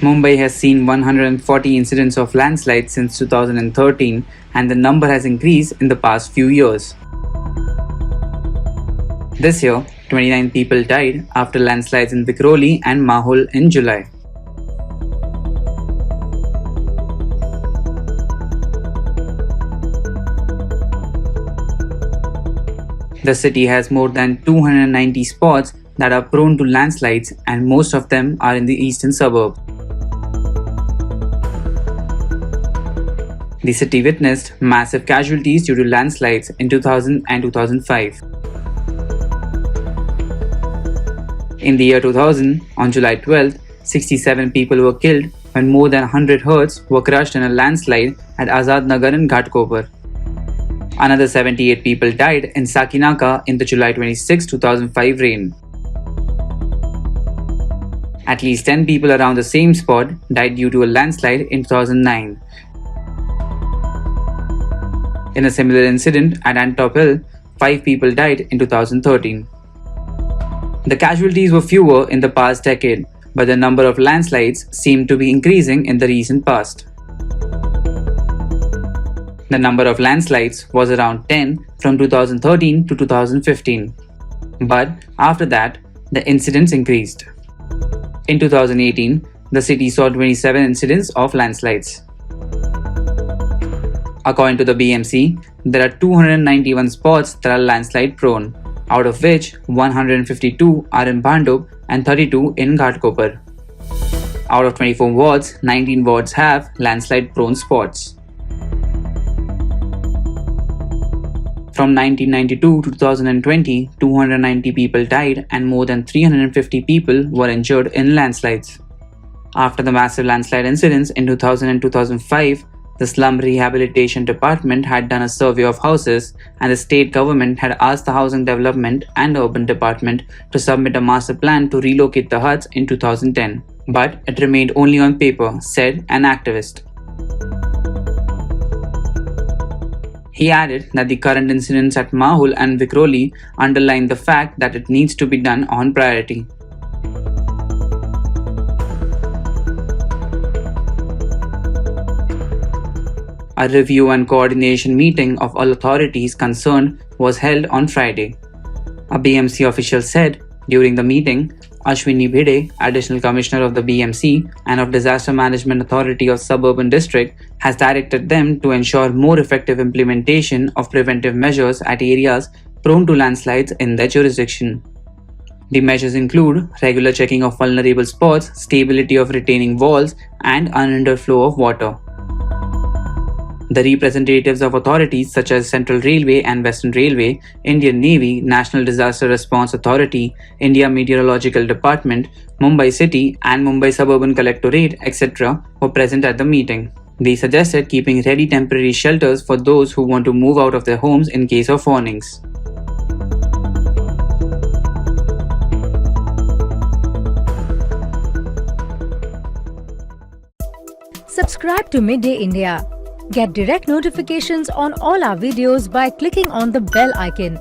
Mumbai has seen 140 incidents of landslides since 2013, and the number has increased in the past few years. This year, 29 people died after landslides in Vikhroli and Mahul in July. The city has more than 290 spots that are prone to landslides, and most of them are in the eastern suburb. The city witnessed massive casualties due to landslides in 2000 and 2005. In the year 2000, on July 12th, 67 people were killed when more than 100 herds were crushed in a landslide at Azad Nagar in Ghatkopar. Another 78 people died in Sakinaka in the July 26, 2005 rain. At least 10 people around the same spot died due to a landslide in 2009. In a similar incident at Antop Hill, 5 people died in 2013. The casualties were fewer in the past decade, but the number of landslides seemed to be increasing in the recent past. The number of landslides was around 10 from 2013 to 2015. But after that, the incidents increased. In 2018, the city saw 27 incidents of landslides. According to the BMC, there are 291 spots that are landslide prone, out of which 152 are in Bhandup and 32 in Ghatkopar. Out of 24 wards, 19 wards have landslide prone spots. From 1992 to 2020, 290 people died and more than 350 people were injured in landslides. After the massive landslide incidents in 2000 and 2005, the Slum Rehabilitation Department had done a survey of houses, and the state government had asked the Housing Development and Urban Department to submit a master plan to relocate the huts in 2010. But it remained only on paper, said an activist. He added that the current incidents at Mahul and Vikhroli underline the fact that it needs to be done on priority. A review and coordination meeting of all authorities concerned was held on Friday. A BMC official said during the meeting, Ashwini Bhide, Additional Commissioner of the BMC and of Disaster Management Authority of Suburban District, has directed them to ensure more effective implementation of preventive measures at areas prone to landslides in their jurisdiction. The measures include regular checking of vulnerable spots, stability of retaining walls, and unhindered flow of water. The representatives of authorities such as Central Railway and Western Railway, Indian Navy, National Disaster Response Authority, India Meteorological Department, Mumbai City and Mumbai Suburban Collectorate, etc. were present at the meeting. They suggested keeping ready temporary shelters for those who want to move out of their homes in case of warnings. Subscribe to Midday India. Get direct notifications on all our videos by clicking on the bell icon.